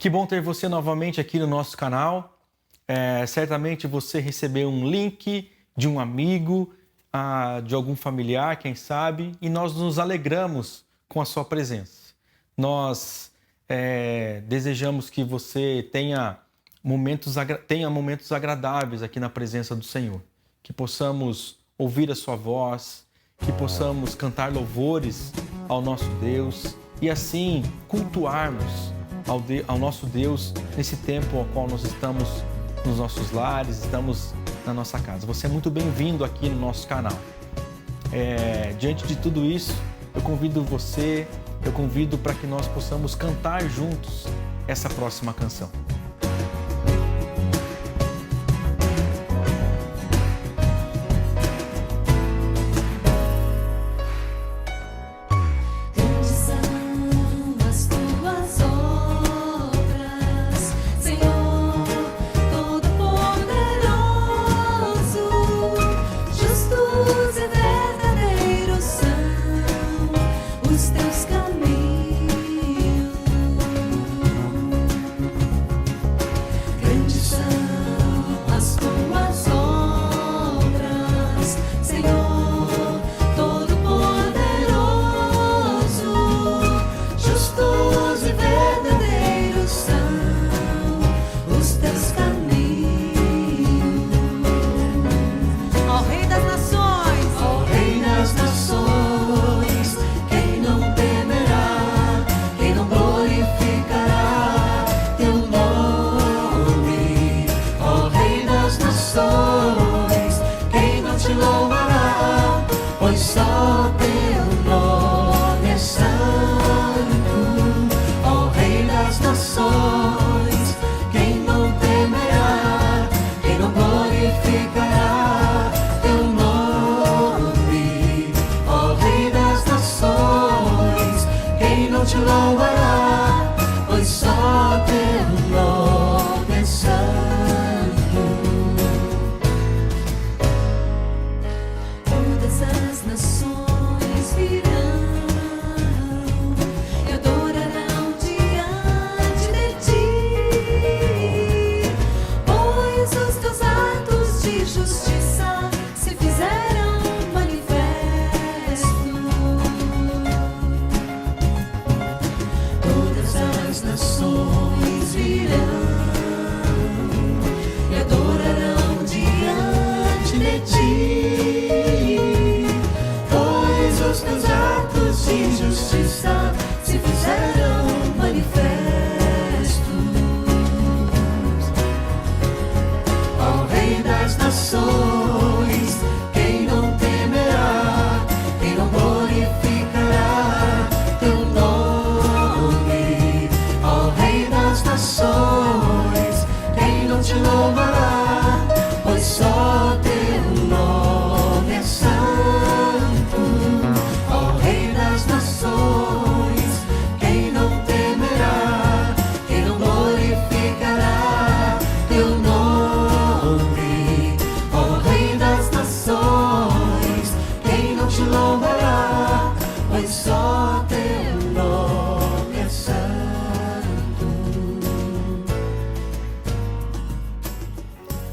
Que bom ter você novamente aqui no nosso canal. Certamente você recebeu um link de um amigo, de algum familiar, quem sabe, e nós nos alegramos com a sua presença. Nós desejamos que você tenha momentos agradáveis aqui na presença do Senhor, que possamos ouvir a sua voz, que possamos cantar louvores ao nosso Deus e assim cultuarmos ao nosso Deus nesse tempo ao qual nós estamos nos nossos lares, estamos na nossa casa. Você é muito bem-vindo aqui no nosso canal. Diante de tudo isso, eu convido para que nós possamos cantar juntos essa próxima canção.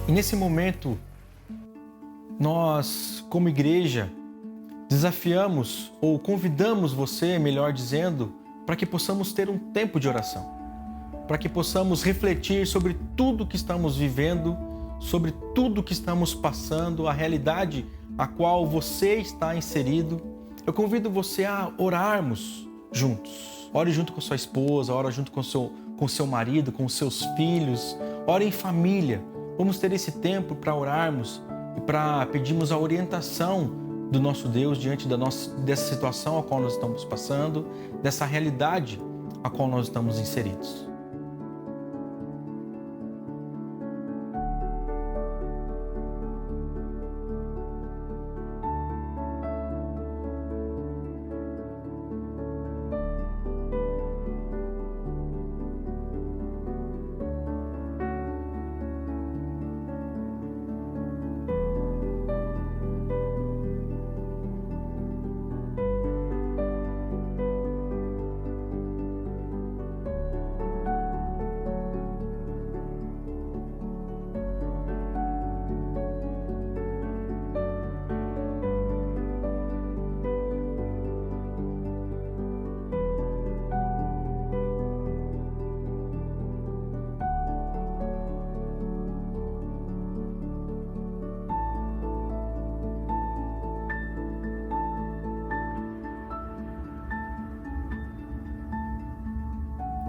E nesse momento, nós, como igreja, desafiamos ou convidamos você, melhor dizendo, para que possamos ter um tempo de oração, para que possamos refletir sobre tudo que estamos vivendo, sobre tudo que estamos passando, a realidade a qual você está inserido. Eu convido você a orarmos juntos. Ore junto com sua esposa, ore junto com seu marido, com seus filhos, ore em família. Vamos ter esse tempo para orarmos e para pedirmos a orientação do nosso Deus diante dessa situação a qual nós estamos passando, dessa realidade a qual nós estamos inseridos.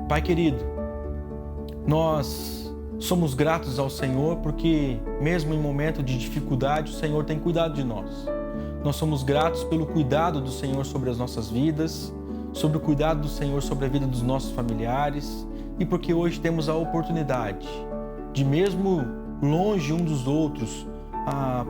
Pai querido, nós somos gratos ao Senhor porque, mesmo em momento de dificuldade, o Senhor tem cuidado de nós. Nós somos gratos pelo cuidado do Senhor sobre as nossas vidas, sobre o cuidado do Senhor sobre a vida dos nossos familiares e porque hoje temos a oportunidade de, mesmo longe um dos outros,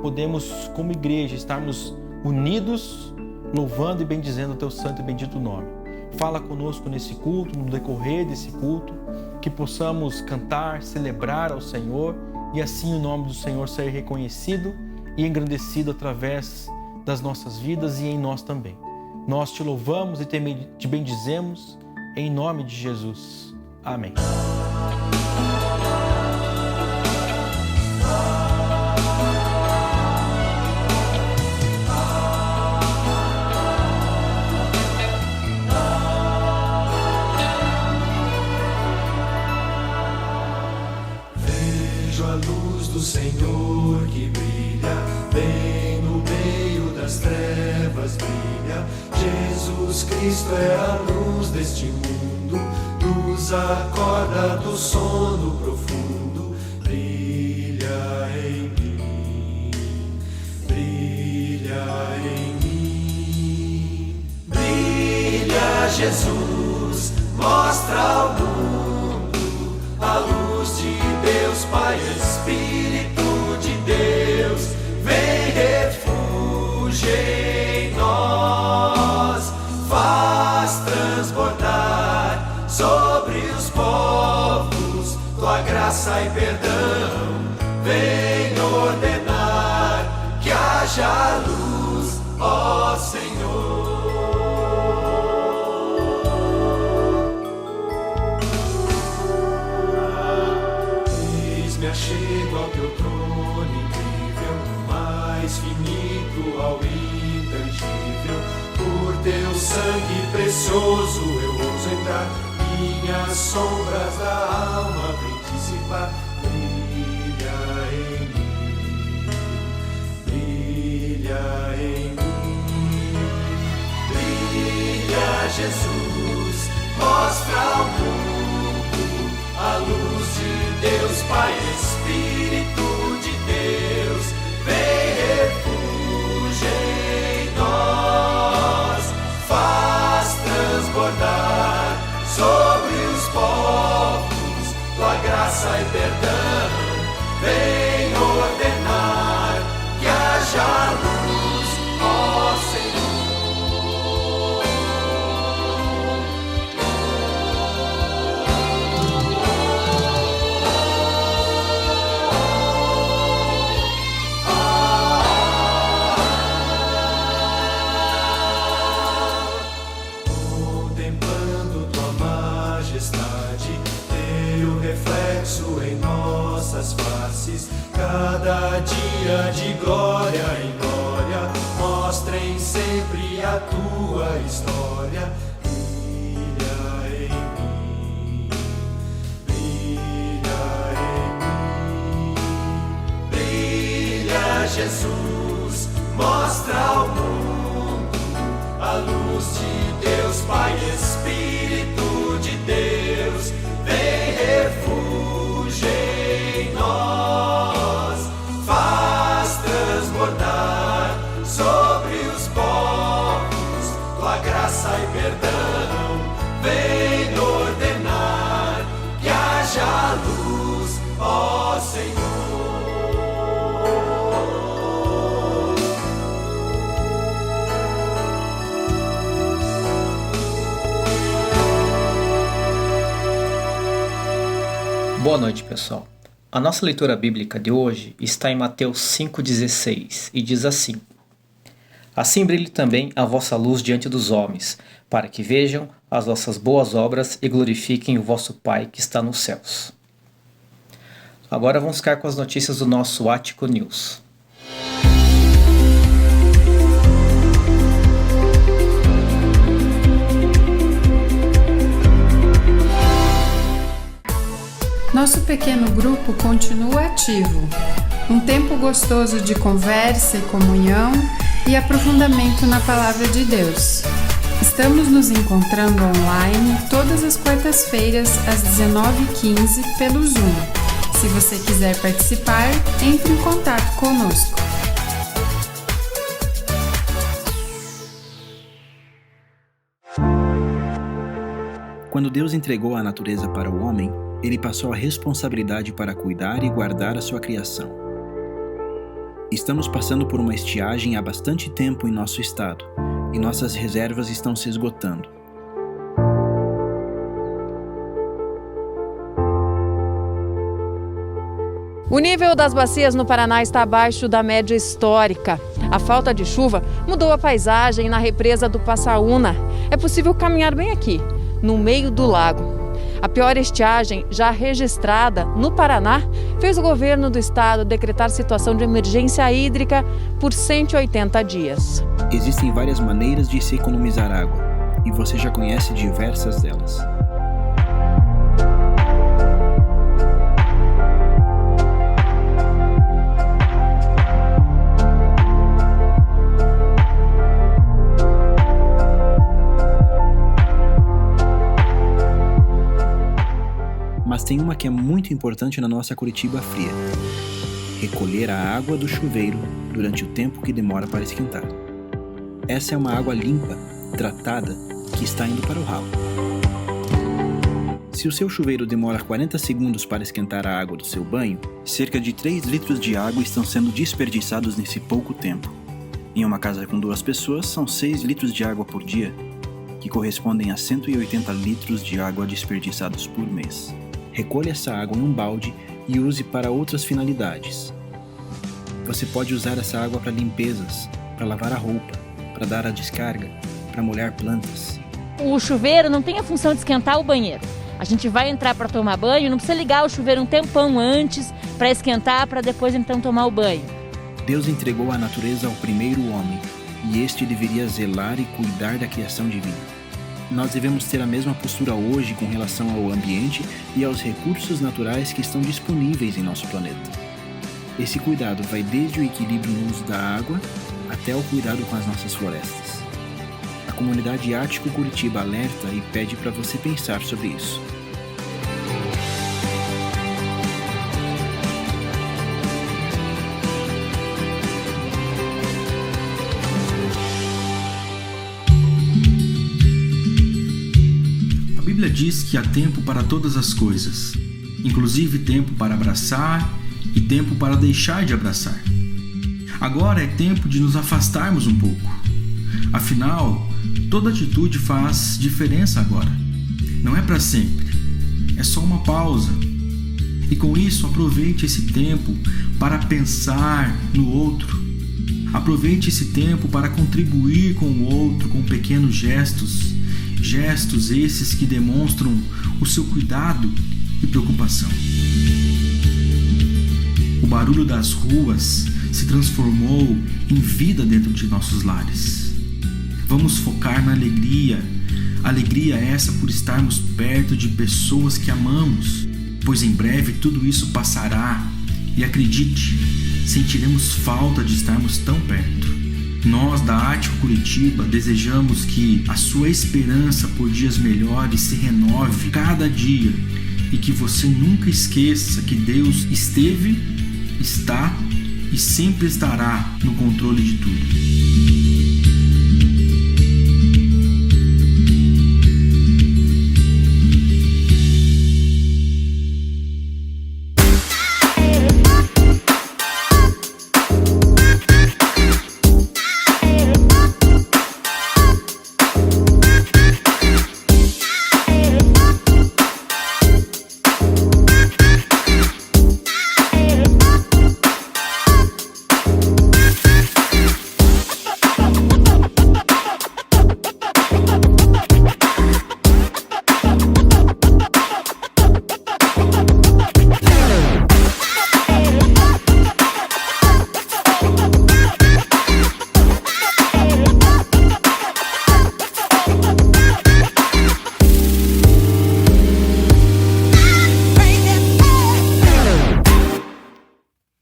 podemos, como igreja, estarmos unidos, louvando e bendizendo o Teu santo e bendito nome. Fala conosco nesse culto, no decorrer desse culto, que possamos cantar, celebrar ao Senhor e assim o nome do Senhor ser reconhecido e engrandecido através das nossas vidas e em nós também. Nós Te louvamos e Te bendizemos em nome de Jesus. Amém. Vejo a luz do Senhor que brilha bem no meio das trevas, brilha. Jesus Cristo é a luz deste mundo, nos acorda do sono profundo. Brilha em mim, brilha em mim. Brilha Jesus, mostra ao mundo a luz de Deus, Pai, Espírito de Deus, vem refúgio em nós, faz transbordar sobre os povos tua graça e perdão, vem ordenar que haja luz, ó Senhor. Me achego ao teu trono incrível, mais finito ao intangível. Por teu sangue precioso eu ouso entrar, minhas sombras da alma vem dissipar. Brilha em mim, brilha em mim. Brilha Jesus, mostra ao mundo a luz de Deus, Pai, Espírito de Deus, vem refúgio em nós, faz transbordar sobre os povos tua graça e perdão, vem ordenar que haja luz, ó Senhor. Em nossas faces, cada dia de glória em glória, mostrem sempre a tua história. Brilha em mim, brilha em mim. Brilha Jesus, mostra ao mundo a luz de Deus, Pai, Espírito de Deus, vem refúgio em nós, faz transbordar sobre os povos tua graça e perdão, vem ordenar que haja luz, ó Senhor. Boa noite, pessoal. A nossa leitura bíblica de hoje está em Mateus 5,16 e diz assim: Assim brilhe também a vossa luz diante dos homens, para que vejam as vossas boas obras e glorifiquem o vosso Pai que está nos céus. Agora vamos ficar com as notícias do nosso Ático News. Nosso pequeno grupo continua ativo. Um tempo gostoso de conversa e comunhão e aprofundamento na Palavra de Deus. Estamos nos encontrando online todas as quartas-feiras às 19h15 pelo Zoom. Se você quiser participar, entre em contato conosco. Quando Deus entregou a natureza para o homem, ele passou a responsabilidade para cuidar e guardar a sua criação. Estamos passando por uma estiagem há bastante tempo em nosso estado, e nossas reservas estão se esgotando. O nível das bacias no Paraná está abaixo da média histórica. A falta de chuva mudou a paisagem na represa do Passaúna. É possível caminhar bem aqui, no meio do lago. A pior estiagem já registrada no Paraná fez o governo do estado decretar situação de emergência hídrica por 180 dias. Existem várias maneiras de se economizar água, e você já conhece diversas delas. Mas tem uma que é muito importante na nossa Curitiba fria: recolher a água do chuveiro durante o tempo que demora para esquentar. Essa é uma água limpa, tratada, que está indo para o ralo. Se o seu chuveiro demora 40 segundos para esquentar a água do seu banho, cerca de 3 litros de água estão sendo desperdiçados nesse pouco tempo. Em uma casa com 2 pessoas, são 6 litros de água por dia, que correspondem a 180 litros de água desperdiçados por mês. Recolha essa água em um balde e use para outras finalidades. Você pode usar essa água para limpezas, para lavar a roupa, para dar a descarga, para molhar plantas. O chuveiro não tem a função de esquentar o banheiro. A gente vai entrar para tomar banho, não precisa ligar o chuveiro um tempão antes para esquentar, para depois então tomar o banho. Deus entregou a natureza ao primeiro homem, e este deveria zelar e cuidar da criação divina. Nós devemos ter a mesma postura hoje com relação ao ambiente e aos recursos naturais que estão disponíveis em nosso planeta. Esse cuidado vai desde o equilíbrio no uso da água até o cuidado com as nossas florestas. A comunidade Ático Curitiba alerta e pede para você pensar sobre isso. A Bíblia diz que há tempo para todas as coisas, inclusive tempo para abraçar e tempo para deixar de abraçar. Agora é tempo de nos afastarmos um pouco. Afinal, toda atitude faz diferença agora. Não é para sempre, é só uma pausa. E com isso, aproveite esse tempo para pensar no outro. Aproveite esse tempo para contribuir com o outro com pequenos gestos. Gestos esses que demonstram o seu cuidado e preocupação. O barulho das ruas se transformou em vida dentro de nossos lares. Vamos focar na alegria. Alegria essa por estarmos perto de pessoas que amamos, pois em breve tudo isso passará e acredite, sentiremos falta de estarmos tão perto. Nós da Ático Curitiba desejamos que a sua esperança por dias melhores se renove cada dia e que você nunca esqueça que Deus esteve, está e sempre estará no controle de tudo.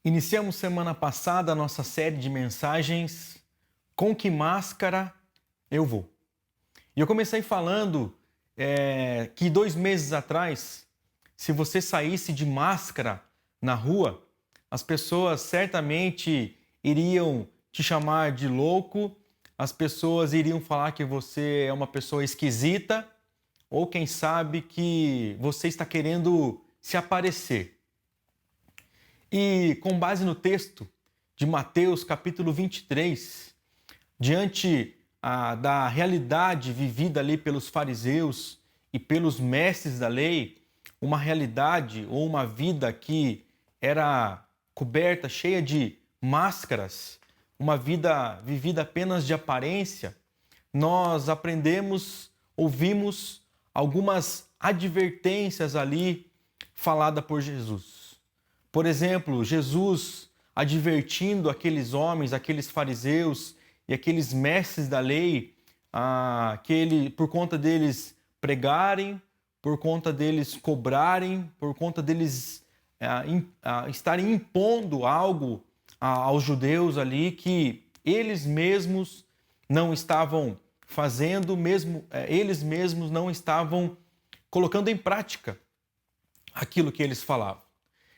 Iniciamos semana passada a nossa série de mensagens Com Que Máscara Eu Vou? E eu comecei falando que 2 meses atrás, se você saísse de máscara na rua, as pessoas certamente iriam te chamar de louco, as pessoas iriam falar que você é uma pessoa esquisita, ou quem sabe que você está querendo se aparecer. E com base no texto de Mateus capítulo 23, diante da realidade vivida ali pelos fariseus e pelos mestres da lei, uma realidade ou uma vida que era coberta, cheia de máscaras, uma vida vivida apenas de aparência, nós aprendemos, ouvimos algumas advertências ali faladas por Jesus. Por exemplo, Jesus advertindo aqueles homens, aqueles fariseus e aqueles mestres da lei, por conta deles pregarem, por conta deles cobrarem, por conta deles estarem impondo algo aos judeus ali que eles mesmos não estavam fazendo, eles mesmos não estavam colocando em prática aquilo que eles falavam.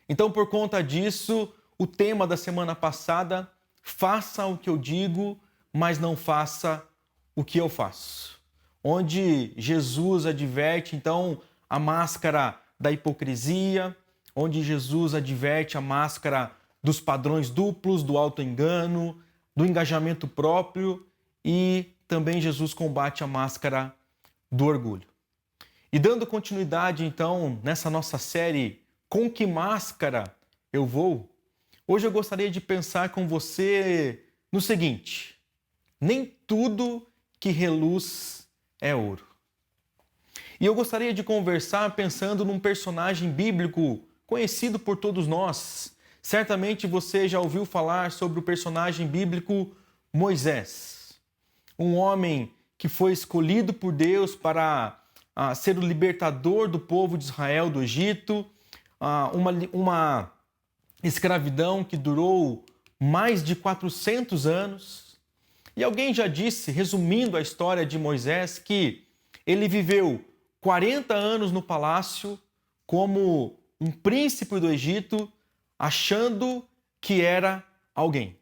Então, por conta disso, o tema da semana passada, faça o que eu digo, mas não faça o que eu faço. Onde Jesus adverte, então, a máscara da hipocrisia, onde Jesus adverte a máscara dos padrões duplos, do auto-engano, do engajamento próprio, e também Jesus combate a máscara do orgulho. E dando continuidade, então, nessa nossa série Com que Máscara Eu Vou? Hoje eu gostaria de pensar com você no seguinte: nem tudo que reluz é ouro. E eu gostaria de conversar pensando num personagem bíblico conhecido por todos nós. Certamente você já ouviu falar sobre o personagem bíblico Moisés. Um homem que foi escolhido por Deus para ser o libertador do povo de Israel do Egito, uma escravidão que durou mais de 400 anos. E alguém já disse, resumindo a história de Moisés, que ele viveu 40 anos no palácio como um príncipe do Egito, achando que era alguém.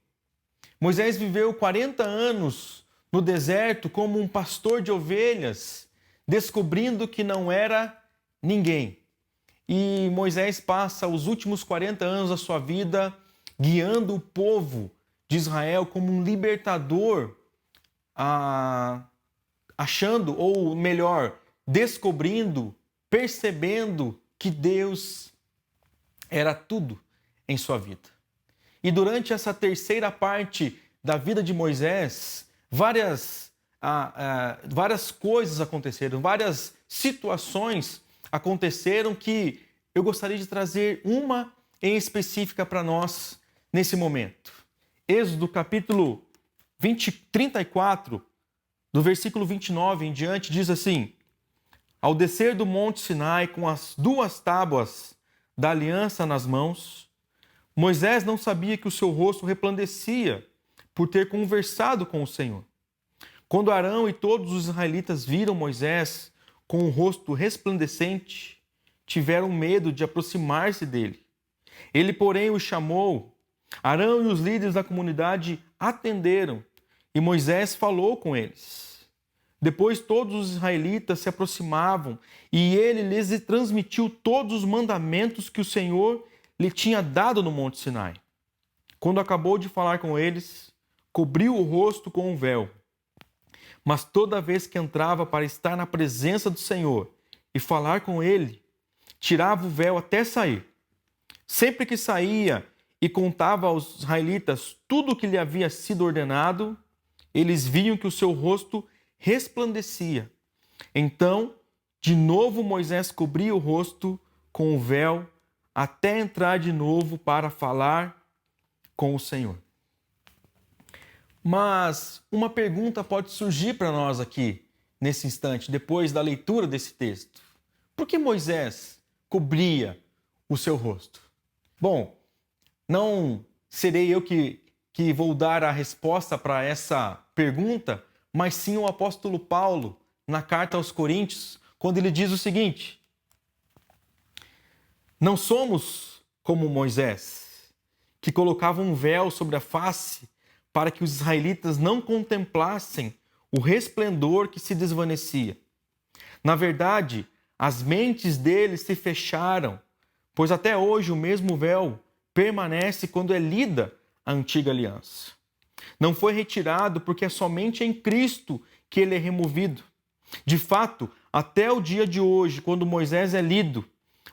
Moisés viveu 40 anos no deserto como um pastor de ovelhas, descobrindo que não era ninguém. E Moisés passa os últimos 40 anos da sua vida guiando o povo de Israel como um libertador, achando, ou melhor, descobrindo, percebendo que Deus era tudo em sua vida. E durante essa terceira parte da vida de Moisés, várias coisas aconteceram, várias situações aconteceram que eu gostaria de trazer uma em específica para nós nesse momento. Êxodo capítulo 34, do versículo 29 em diante, diz assim: ao descer do monte Sinai com as 2 tábuas da aliança nas mãos, Moisés não sabia que o seu rosto resplandecia por ter conversado com o Senhor. Quando Arão e todos os israelitas viram Moisés com o rosto resplandecente, tiveram medo de aproximar-se dele. Ele, porém, os chamou. Arão e os líderes da comunidade atenderam, e Moisés falou com eles. Depois todos os israelitas se aproximavam, e ele lhes transmitiu todos os mandamentos que o Senhor lhe tinha dado no Monte Sinai. Quando acabou de falar com eles, cobriu o rosto com um véu. Mas toda vez que entrava para estar na presença do Senhor e falar com ele, tirava o véu até sair. Sempre que saía e contava aos israelitas tudo o que lhe havia sido ordenado, eles viam que o seu rosto resplandecia. Então, de novo Moisés cobria o rosto com o véu até entrar de novo para falar com o Senhor. Mas uma pergunta pode surgir para nós aqui, nesse instante, depois da leitura desse texto. Por que Moisés cobria o seu rosto? Bom, não serei eu que vou dar a resposta para essa pergunta, mas sim o apóstolo Paulo, na carta aos Coríntios, quando ele diz o seguinte: não somos como Moisés, que colocava um véu sobre a face para que os israelitas não contemplassem o resplendor que se desvanecia. Na verdade, as mentes deles se fecharam, pois até hoje o mesmo véu permanece quando é lida a antiga aliança. Não foi retirado porque é somente em Cristo que ele é removido. De fato, até o dia de hoje, quando Moisés é lido,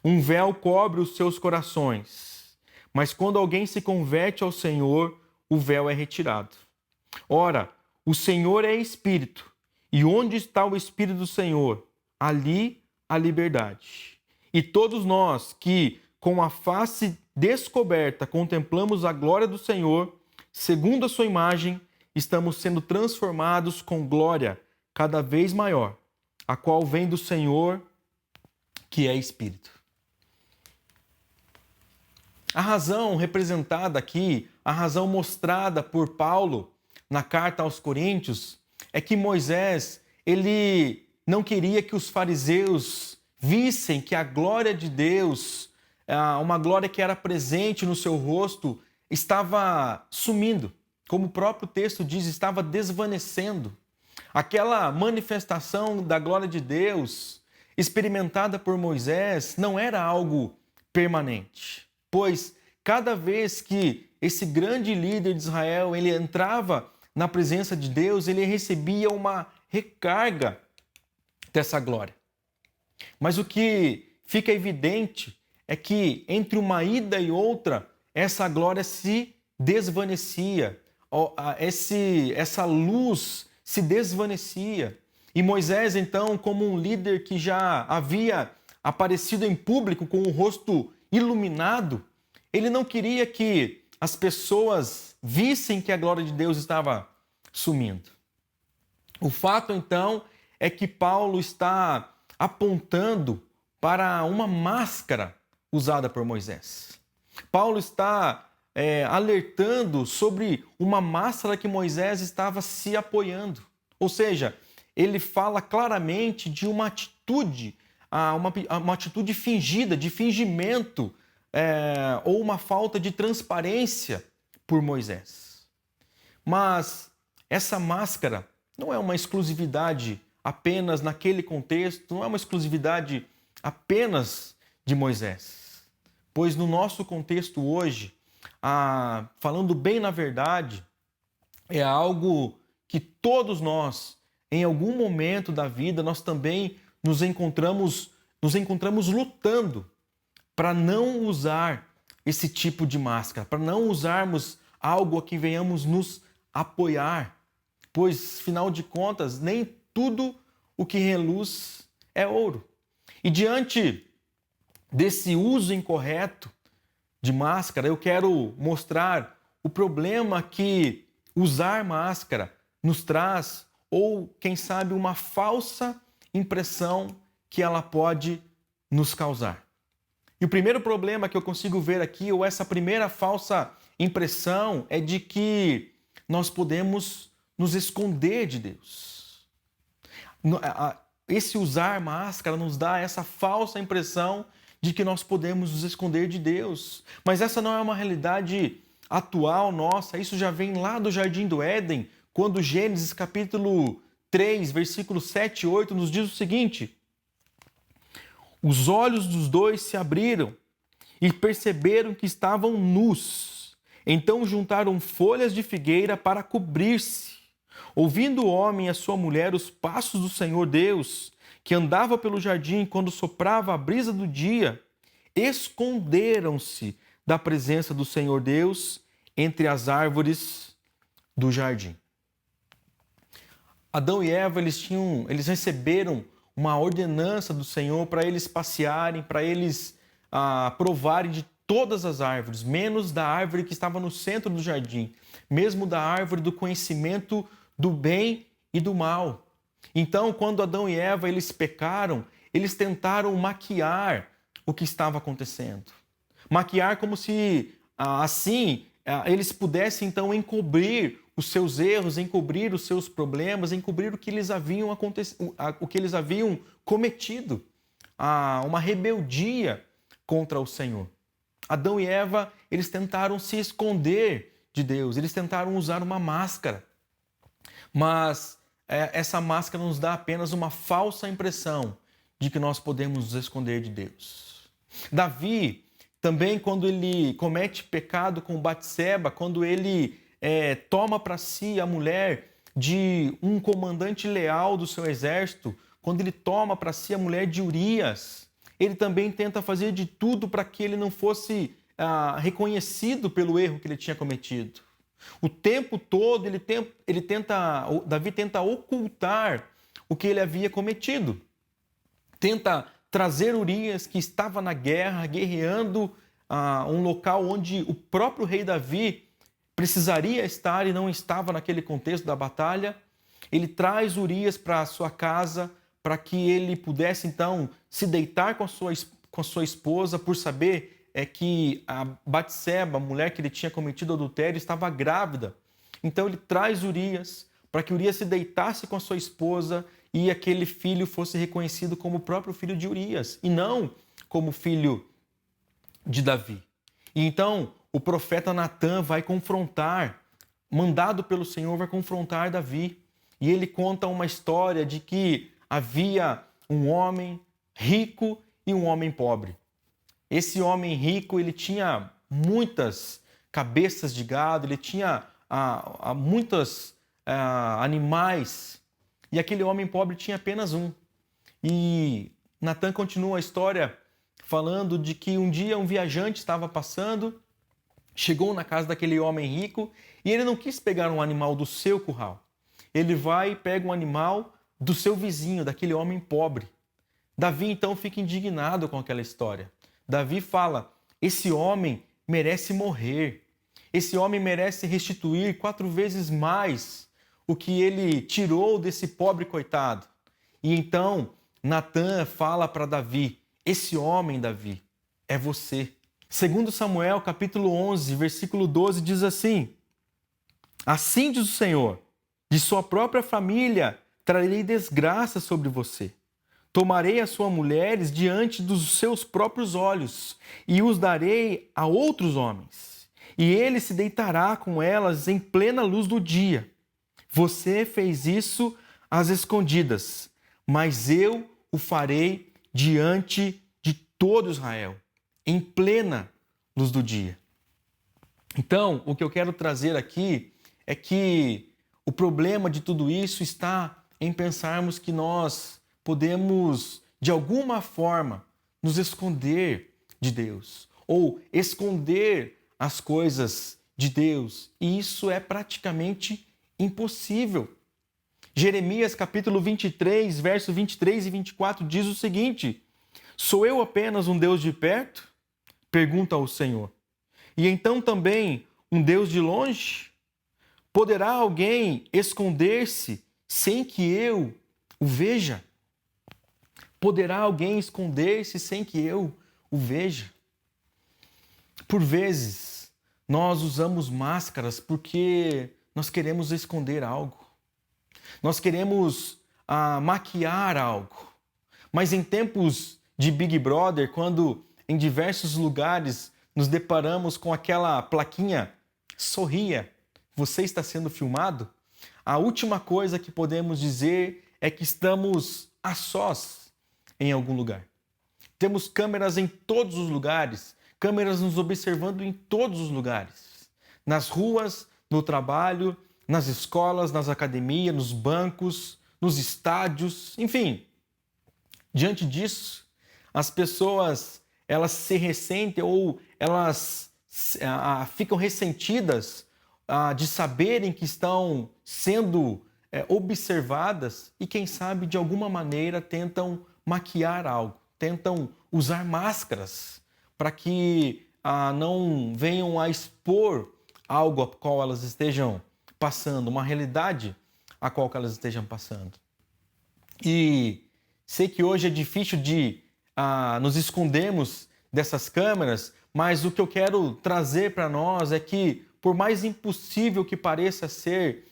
um véu cobre os seus corações. Mas quando alguém se converte ao Senhor, o véu é retirado. Ora, o Senhor é Espírito, e onde está o Espírito do Senhor, ali a liberdade. E todos nós que, com a face descoberta, contemplamos a glória do Senhor, segundo a sua imagem, estamos sendo transformados com glória cada vez maior, a qual vem do Senhor, que é Espírito. A razão representada aqui, a razão mostrada por Paulo na carta aos Coríntios, é que Moisés, ele não queria que os fariseus vissem que a glória de Deus, uma glória que era presente no seu rosto, estava sumindo. Como o próprio texto diz, estava desvanecendo. Aquela manifestação da glória de Deus, experimentada por Moisés, não era algo permanente. Pois cada vez que esse grande líder de Israel ele entrava na presença de Deus, ele recebia uma recarga dessa glória. Mas o que fica evidente é que entre uma ida e outra, essa glória se desvanecia, essa luz se desvanecia. E Moisés, então, como um líder que já havia aparecido em público com o rosto iluminado, ele não queria que as pessoas vissem que a glória de Deus estava sumindo. O fato, então, é que Paulo está apontando para uma máscara usada por Moisés. Paulo está alertando sobre uma máscara que Moisés estava se apoiando. Ou seja, ele fala claramente de uma atitude, uma atitude fingida, de fingimento, ou uma falta de transparência por Moisés. Mas essa máscara não é uma exclusividade apenas naquele contexto, não é uma exclusividade apenas de Moisés. Pois no nosso contexto hoje, falando bem na verdade, é algo que todos nós, em algum momento da vida, nós também nos encontramos lutando para não usar esse tipo de máscara, para não usarmos algo a que venhamos nos apoiar, pois, afinal de contas, nem tudo o que reluz é ouro. E diante desse uso incorreto de máscara, eu quero mostrar o problema que usar máscara nos traz, ou, quem sabe, uma falsa impressão que ela pode nos causar. E o primeiro problema que eu consigo ver aqui, ou essa primeira falsa impressão, é de que nós podemos nos esconder de Deus. Esse usar máscara nos dá essa falsa impressão de que nós podemos nos esconder de Deus. Mas essa não é uma realidade atual nossa, isso já vem lá do Jardim do Éden, quando Gênesis capítulo 3, versículos 7 e 8 nos diz o seguinte: os olhos dos dois se abriram e perceberam que estavam nus. Então juntaram folhas de figueira para cobrir-se. Ouvindo o homem e a sua mulher os passos do Senhor Deus, que andava pelo jardim quando soprava a brisa do dia, esconderam-se da presença do Senhor Deus entre as árvores do jardim. Adão e Eva, eles receberam uma ordenança do Senhor para eles passearem, para eles provarem de todas as árvores, menos da árvore que estava no centro do jardim, mesmo da árvore do conhecimento do bem e do mal. Então, quando Adão e Eva eles pecaram, eles tentaram maquiar o que estava acontecendo. Maquiar como se assim eles pudessem então encobrir os seus erros, encobrir os seus problemas, encobrir o que eles haviam cometido, uma rebeldia contra o Senhor. Adão e Eva, eles tentaram se esconder de Deus, eles tentaram usar uma máscara, mas essa máscara nos dá apenas uma falsa impressão de que nós podemos nos esconder de Deus. Davi, também quando ele comete pecado com Batseba, quando ele toma para si a mulher de um comandante leal do seu exército, quando ele toma para si a mulher de Urias, ele também tenta fazer de tudo para que ele não fosse reconhecido pelo erro que ele tinha cometido. O tempo todo Davi tenta ocultar o que ele havia cometido. Tenta trazer Urias, que estava na guerra, guerreando um local onde o próprio rei Davi precisaria estar e não estava naquele contexto da batalha. Ele traz Urias para a sua casa para que ele pudesse então se deitar com a sua esposa, por saber que a Batseba, a mulher que ele tinha cometido adultério, estava grávida. Então ele traz Urias para que Urias se deitasse com a sua esposa e aquele filho fosse reconhecido como o próprio filho de Urias e não como filho de Davi. E então o profeta Natã vai confrontar, mandado pelo Senhor, vai confrontar Davi. E ele conta uma história de que havia um homem rico e um homem pobre. Esse homem rico, ele tinha muitas cabeças de gado, ele tinha muitos animais, e aquele homem pobre tinha apenas um. E Natã continua a história falando de que um dia um viajante estava passando, chegou na casa daquele homem rico, e ele não quis pegar um animal do seu curral. Ele vai e pega um animal do seu vizinho, daquele homem pobre. Davi então fica indignado com aquela história. Davi fala: esse homem merece morrer. Esse homem merece restituir 4 vezes mais o que ele tirou desse pobre coitado. E então Natã fala para Davi: esse homem, Davi, é você. Segundo Samuel, capítulo 11, versículo 12, diz assim: assim diz o Senhor, de sua própria família trarei desgraça sobre você. Tomarei as suas mulheres diante dos seus próprios olhos e os darei a outros homens. E ele se deitará com elas em plena luz do dia. Você fez isso às escondidas, mas eu o farei diante de todo Israel, em plena luz do dia. Então, o que eu quero trazer aqui é que o problema de tudo isso está em pensarmos que nós podemos, de alguma forma, nos esconder de Deus, ou esconder as coisas de Deus, e isso é praticamente impossível. Jeremias capítulo 23, verso 23 e 24 diz o seguinte: sou eu apenas um Deus de perto? Pergunta o Senhor. E então também um Deus de longe? Poderá alguém esconder-se sem que eu o veja? Poderá alguém esconder-se sem que eu o veja? Por vezes, nós usamos máscaras porque nós queremos esconder algo. Nós queremos maquiar algo. Mas em tempos de Big Brother, quando em diversos lugares nos deparamos com aquela plaquinha "sorria, você está sendo filmado", a última coisa que podemos dizer é que estamos a sós em algum lugar. Temos câmeras em todos os lugares, câmeras nos observando em todos os lugares. Nas ruas, no trabalho, nas escolas, nas academias, nos bancos, nos estádios, enfim. Diante disso, as pessoas elas se ressentem ou elas ficam ressentidas de saberem que estão sendo observadas e, quem sabe, de alguma maneira tentam maquiar algo, tentam usar máscaras para que não venham a expor algo a qual elas estejam passando, uma realidade a qual elas estejam passando. E sei que hoje é difícil de nos escondermos dessas câmeras, mas o que eu quero trazer para nós é que por mais impossível que pareça ser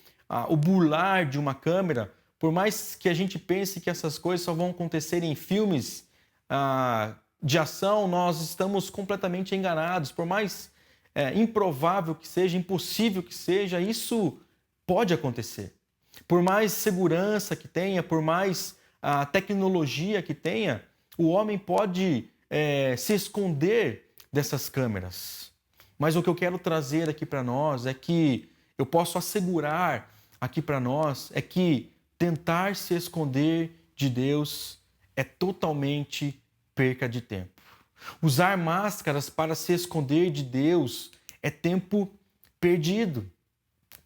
o burlar de uma câmera, por mais que a gente pense que essas coisas só vão acontecer em filmes de ação, nós estamos completamente enganados. Por mais improvável que seja, impossível que seja, isso pode acontecer. Por mais segurança que tenha, por mais tecnologia que tenha, o homem pode se esconder dessas câmeras. Mas o que eu quero trazer aqui para nós é que eu posso assegurar aqui para nós é que tentar se esconder de Deus é totalmente perca de tempo. Usar máscaras para se esconder de Deus é tempo perdido.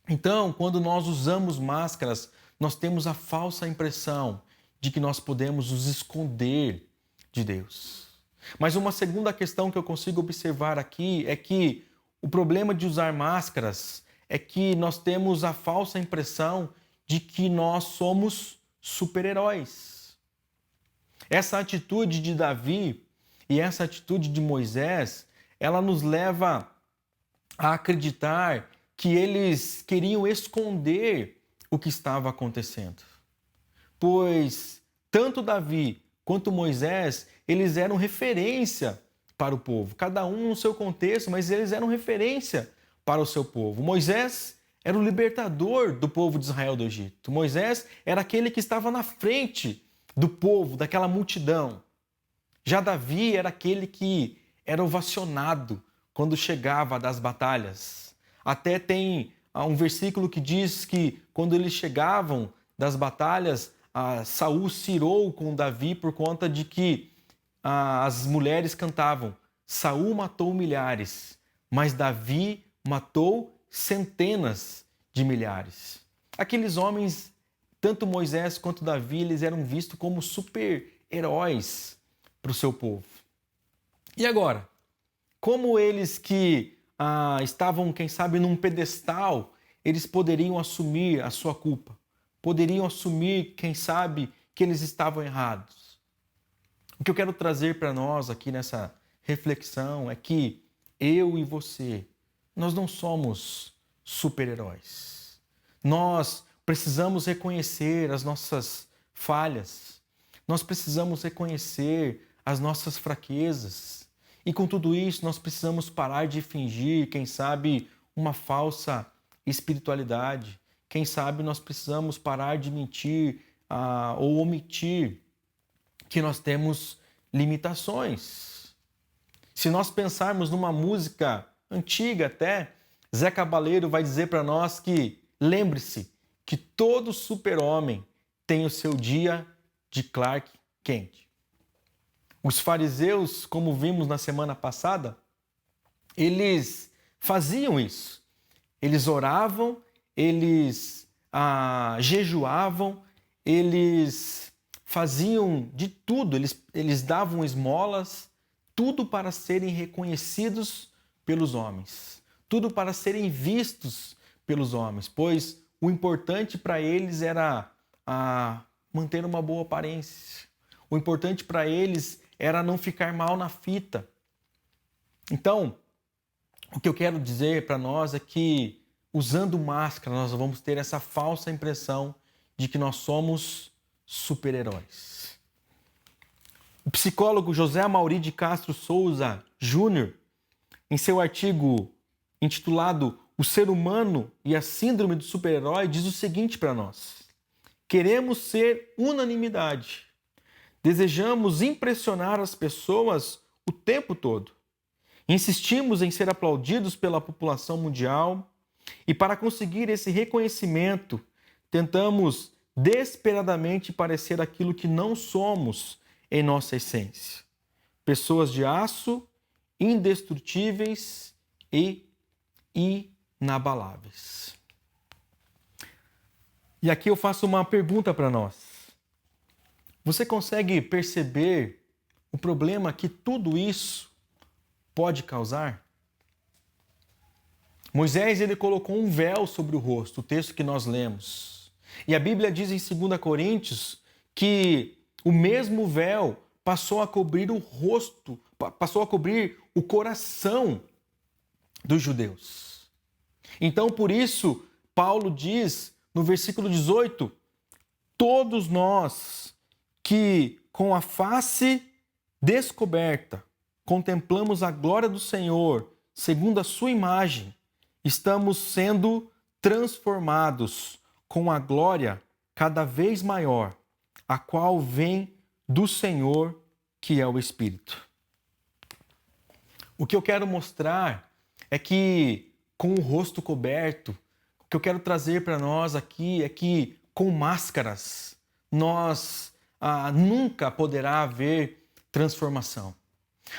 Então, quando nós usamos máscaras, nós temos a falsa impressão de que nós podemos nos esconder de Deus. Mas uma segunda questão que eu consigo observar aqui é que o problema de usar máscaras é que nós temos a falsa impressão de que nós somos super-heróis. Essa atitude de Davi e essa atitude de Moisés, ela nos leva a acreditar que eles queriam esconder o que estava acontecendo. Pois tanto Davi quanto Moisés, eles eram referência para o povo. Cada um no seu contexto, mas eles eram referência para o seu povo. Moisés era o libertador do povo de Israel do Egito. Moisés era aquele que estava na frente do povo, daquela multidão. Já Davi era aquele que era ovacionado quando chegava das batalhas. Até tem um versículo que diz que quando eles chegavam das batalhas, Saul cirou com Davi por conta de que as mulheres cantavam: Saul matou milhares, mas Davi matou centenas de milhares. Aqueles homens, tanto Moisés quanto Davi, eles eram vistos como super-heróis para o seu povo. E agora, como eles que estavam, quem sabe, num pedestal, eles poderiam assumir a sua culpa? Poderiam assumir, quem sabe, que eles estavam errados? O que eu quero trazer para nós aqui nessa reflexão é que eu e você, nós não somos super-heróis. Nós precisamos reconhecer as nossas falhas. Nós precisamos reconhecer as nossas fraquezas. E com tudo isso, nós precisamos parar de fingir, quem sabe, uma falsa espiritualidade. Quem sabe nós precisamos parar de mentir ou omitir que nós temos limitações. Se nós pensarmos numa música antiga até, Zé Cabaleiro vai dizer para nós que lembre-se que todo super-homem tem o seu dia de Clark Kent. Os fariseus, como vimos na semana passada, eles faziam isso. Eles oravam, eles jejuavam, eles faziam de tudo, eles davam esmolas, tudo para serem reconhecidos pelos homens, tudo para serem vistos pelos homens, pois o importante para eles era manter uma boa aparência, o importante para eles era não ficar mal na fita. Então, o que eu quero dizer para nós é que, usando máscara, nós vamos ter essa falsa impressão de que nós somos super-heróis. O psicólogo José Amaury de Castro Souza Júnior, em seu artigo intitulado O Ser Humano e a Síndrome do Super-Herói, diz o seguinte para nós: queremos ser unanimidade. Desejamos impressionar as pessoas o tempo todo. Insistimos em ser aplaudidos pela população mundial e, para conseguir esse reconhecimento, tentamos desesperadamente parecer aquilo que não somos em nossa essência. Pessoas de aço, indestrutíveis e inabaláveis. E aqui eu faço uma pergunta para nós. Você consegue perceber o problema que tudo isso pode causar? Moisés, ele colocou um véu sobre o rosto, o texto que nós lemos. E a Bíblia diz em 2 Coríntios que o mesmo véu passou a cobrir o rosto, passou a cobrir o coração dos judeus. Então, por isso, Paulo diz no versículo 18: todos nós que com a face descoberta contemplamos a glória do Senhor, segundo a sua imagem, estamos sendo transformados com a glória cada vez maior, a qual vem do Senhor, que é o Espírito. O que eu quero mostrar é que, com o rosto coberto, o que eu quero trazer para nós aqui é que, com máscaras, nós nunca poderá haver transformação.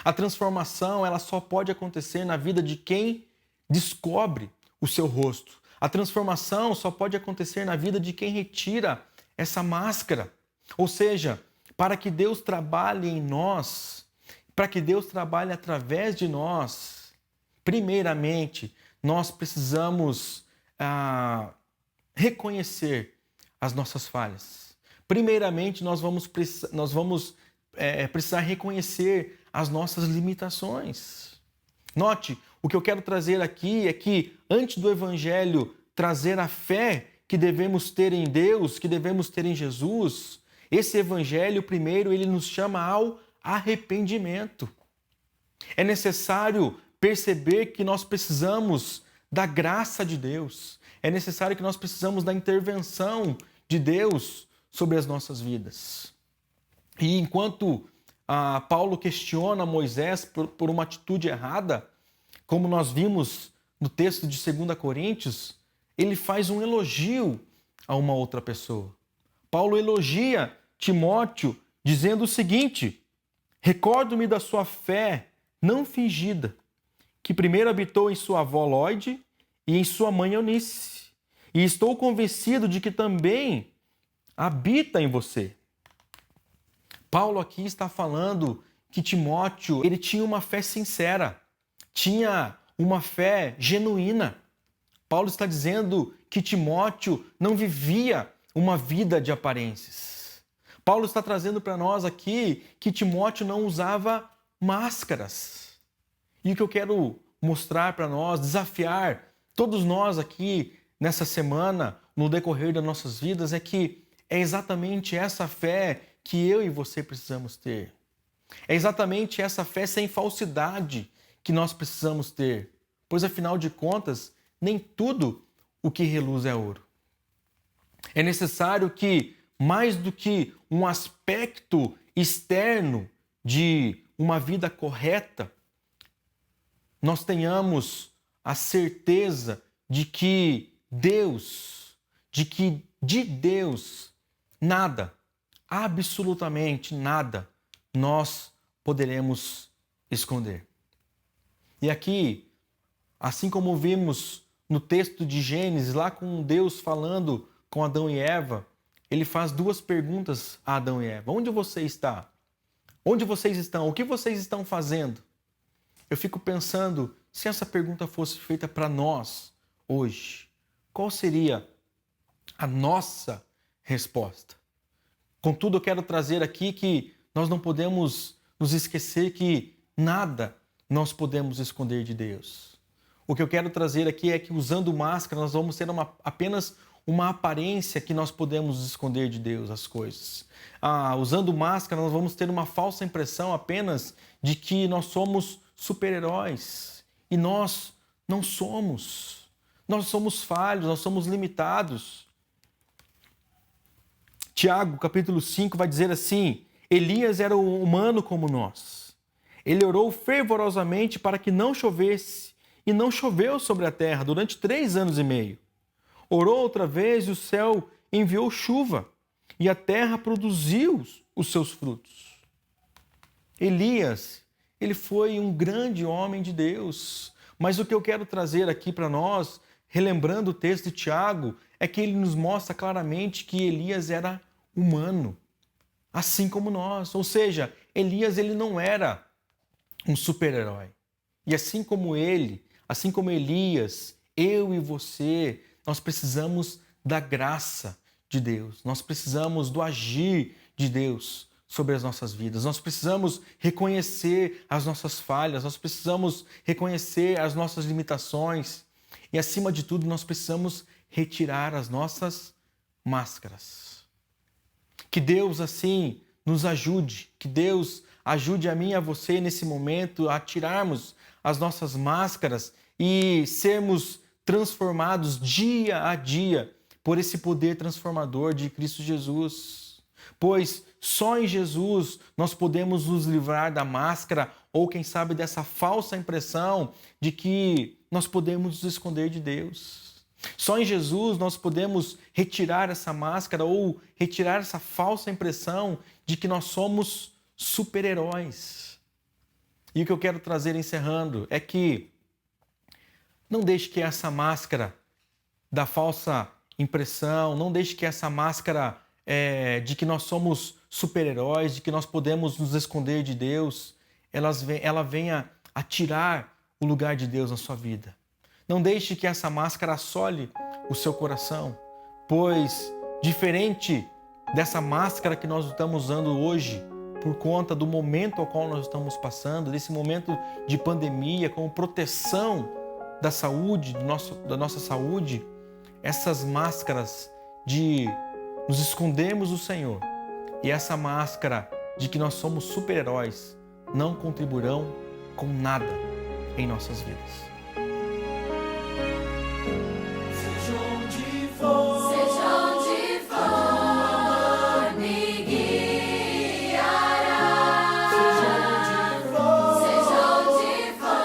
A transformação, ela só pode acontecer na vida de quem descobre o seu rosto. A transformação só pode acontecer na vida de quem retira essa máscara. Ou seja, para que Deus trabalhe em nós, para que Deus trabalhe através de nós, primeiramente, nós precisamos reconhecer as nossas falhas. Primeiramente, nós vamos precisar reconhecer as nossas limitações. Note, o que eu quero trazer aqui é que, antes do Evangelho trazer a fé que devemos ter em Deus, que devemos ter em Jesus, esse Evangelho, primeiro, ele nos chama ao arrependimento. É necessário perceber que nós precisamos da graça de Deus. É necessário que nós precisamos da intervenção de Deus sobre as nossas vidas. E enquanto Paulo questiona Moisés por uma atitude errada, como nós vimos no texto de 2 Coríntios, ele faz um elogio a uma outra pessoa. Paulo elogia Timóteo dizendo o seguinte: recordo-me da sua fé não fingida, que primeiro habitou em sua avó Lóide e em sua mãe Eunice, e estou convencido de que também habita em você. Paulo aqui está falando que Timóteo, ele tinha uma fé sincera, tinha uma fé genuína. Paulo está dizendo que Timóteo não vivia uma vida de aparências. Paulo está trazendo para nós aqui que Timóteo não usava máscaras. E o que eu quero mostrar para nós, desafiar todos nós aqui nessa semana, no decorrer das nossas vidas, é que é exatamente essa fé que eu e você precisamos ter. É exatamente essa fé sem falsidade que nós precisamos ter. Pois, afinal de contas, nem tudo o que reluz é ouro. É necessário que, mais do que um aspecto externo de uma vida correta, nós tenhamos a certeza de que de Deus, nada, absolutamente nada, nós poderemos esconder. E aqui, assim como vimos no texto de Gênesis, lá com Deus falando com Adão e Eva, ele faz duas perguntas a Adão e Eva: onde você está? Onde vocês estão? O que vocês estão fazendo? Eu fico pensando, se essa pergunta fosse feita para nós hoje, qual seria a nossa resposta? Contudo, eu quero trazer aqui que nós não podemos nos esquecer que nada nós podemos esconder de Deus. O que eu quero trazer aqui é que, usando máscara, nós vamos ter apenas uma aparência que nós podemos esconder de Deus as coisas. Usando máscara, nós vamos ter uma falsa impressão apenas de que nós somos super-heróis. E nós não somos. Nós somos falhos, nós somos limitados. Tiago, capítulo 5, vai dizer assim: Elias era humano como nós. Ele orou fervorosamente para que não chovesse, e não choveu sobre a terra durante 3 anos e meio. Orou outra vez e o céu enviou chuva, e a terra produziu os seus frutos. Elias, ele foi um grande homem de Deus. Mas o que eu quero trazer aqui para nós, relembrando o texto de Tiago, é que ele nos mostra claramente que Elias era humano, assim como nós. Ou seja, Elias, ele não era um super-herói. E assim como ele, assim como Elias, eu e você, nós precisamos da graça de Deus. Nós precisamos do agir de Deus sobre as nossas vidas. Nós precisamos reconhecer as nossas falhas, nós precisamos reconhecer as nossas limitações. E acima de tudo, nós precisamos retirar as nossas máscaras. Que Deus, assim, nos ajude. Que Deus ajude a mim e a você nesse momento a tirarmos as nossas máscaras e sermos transformados dia a dia por esse poder transformador de Cristo Jesus. Pois só em Jesus nós podemos nos livrar da máscara ou, quem sabe, dessa falsa impressão de que nós podemos nos esconder de Deus. Só em Jesus nós podemos retirar essa máscara ou retirar essa falsa impressão de que nós somos super-heróis. E o que eu quero trazer encerrando é que não deixe que essa máscara da falsa impressão, não deixe que essa máscara de que nós somos super-heróis, de que nós podemos nos esconder de Deus, ela venha a tirar o lugar de Deus na sua vida. Não deixe que essa máscara assole o seu coração, pois, diferente dessa máscara que nós estamos usando hoje, por conta do momento ao qual nós estamos passando, desse momento de pandemia, como proteção da saúde, da nossa saúde, essas máscaras de nos escondermos do Senhor e essa máscara de que nós somos super-heróis não contribuirão com nada em nossas vidas. Seja onde for, me guiará. Seja onde for,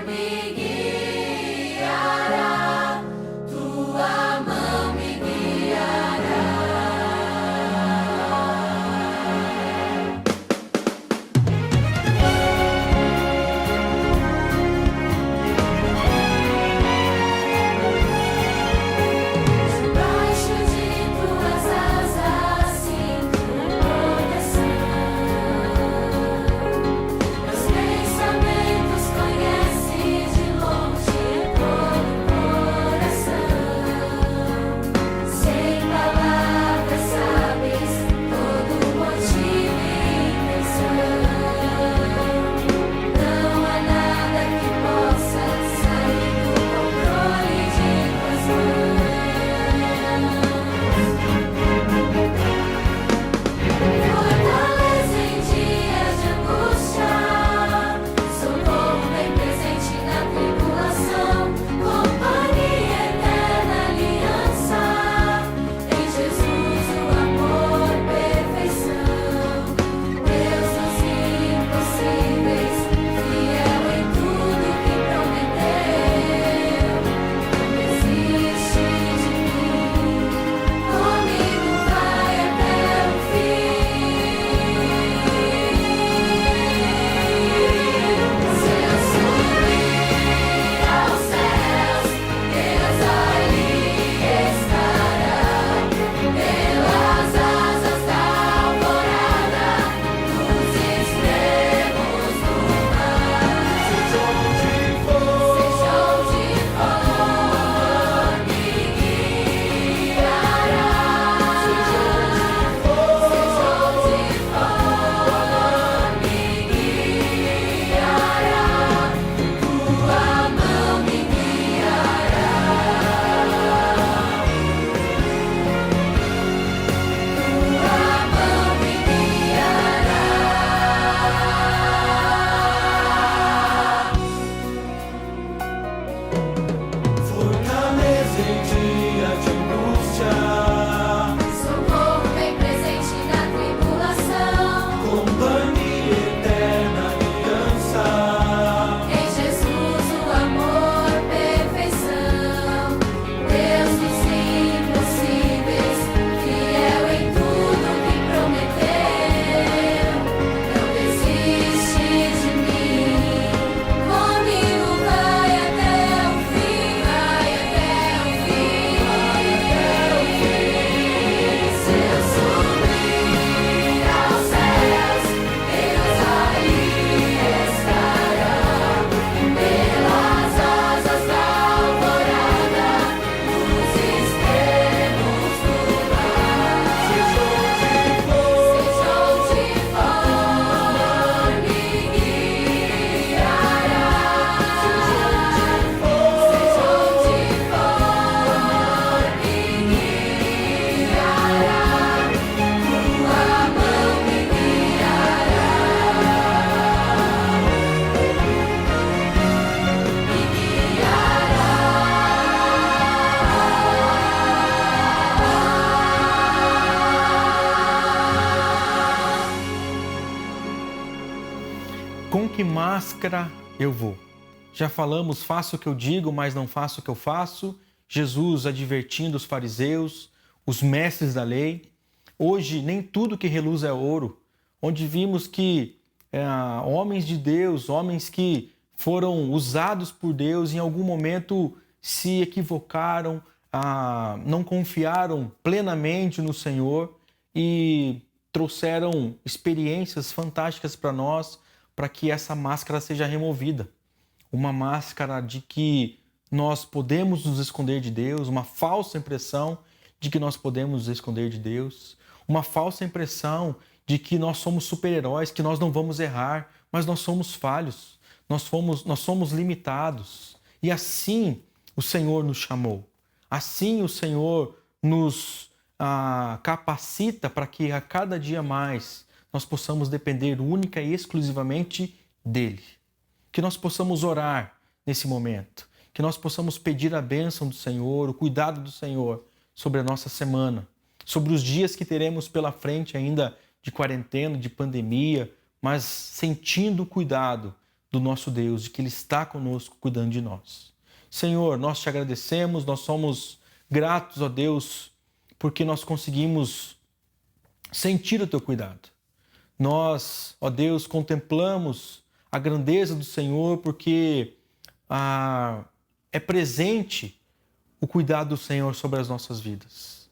me guiará. Tua mão me guiará. que máscara eu vou? Já falamos, faço o que eu digo, mas não faço o que eu faço. Jesus advertindo os fariseus, os mestres da lei. Hoje, nem tudo que reluz é ouro, onde vimos que homens de Deus, homens que foram usados por Deus, em algum momento se equivocaram, não confiaram plenamente no Senhor e trouxeram experiências fantásticas para nós, para que essa máscara seja removida. Uma máscara de que nós podemos nos esconder de Deus, uma falsa impressão de que nós podemos nos esconder de Deus, uma falsa impressão de que nós somos super-heróis, que nós não vamos errar, mas nós somos falhos, nós somos limitados. E assim o Senhor nos chamou, assim o Senhor nos capacita para que a cada dia mais nós possamos depender única e exclusivamente dEle. Que nós possamos orar nesse momento, que nós possamos pedir a bênção do Senhor, o cuidado do Senhor sobre a nossa semana, sobre os dias que teremos pela frente ainda de quarentena, de pandemia, mas sentindo o cuidado do nosso Deus, de que Ele está conosco cuidando de nós. Senhor, nós te agradecemos, nós somos gratos, ó Deus, porque nós conseguimos sentir o teu cuidado. Nós, ó Deus, contemplamos a grandeza do Senhor porque é presente o cuidado do Senhor sobre as nossas vidas.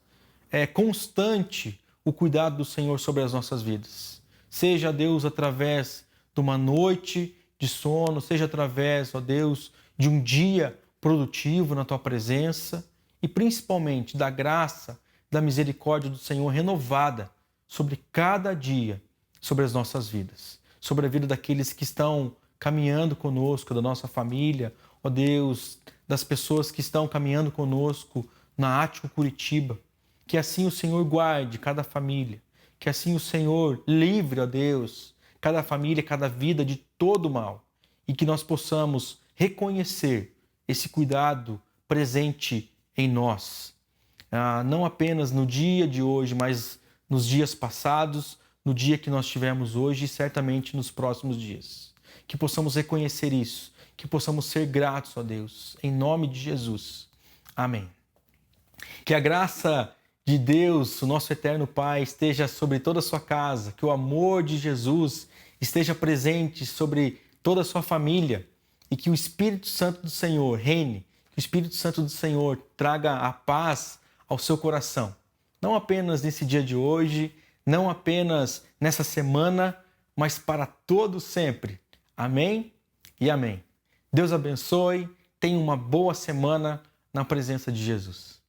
É constante o cuidado do Senhor sobre as nossas vidas. Seja, Deus, através de uma noite de sono, seja através, ó Deus, de um dia produtivo na Tua presença e principalmente da graça, da misericórdia do Senhor renovada sobre cada dia, sobre as nossas vidas, sobre a vida daqueles que estão caminhando conosco, da nossa família, ó Deus, das pessoas que estão caminhando conosco na Ático Curitiba. Que assim o Senhor guarde cada família, que assim o Senhor livre, ó Deus, cada família, cada vida de todo mal e que nós possamos reconhecer esse cuidado presente em nós. Não apenas no dia de hoje, mas nos dias passados, no dia que nós tivemos hoje e certamente nos próximos dias. Que possamos reconhecer isso, que possamos ser gratos a Deus, em nome de Jesus. Amém. Que a graça de Deus, o nosso eterno Pai, esteja sobre toda a sua casa, que o amor de Jesus esteja presente sobre toda a sua família e que o Espírito Santo do Senhor reine, que o Espírito Santo do Senhor traga a paz ao seu coração. Não apenas nesse dia de hoje, não apenas nessa semana, mas para todo sempre. Amém e amém. Deus abençoe, tenha uma boa semana na presença de Jesus.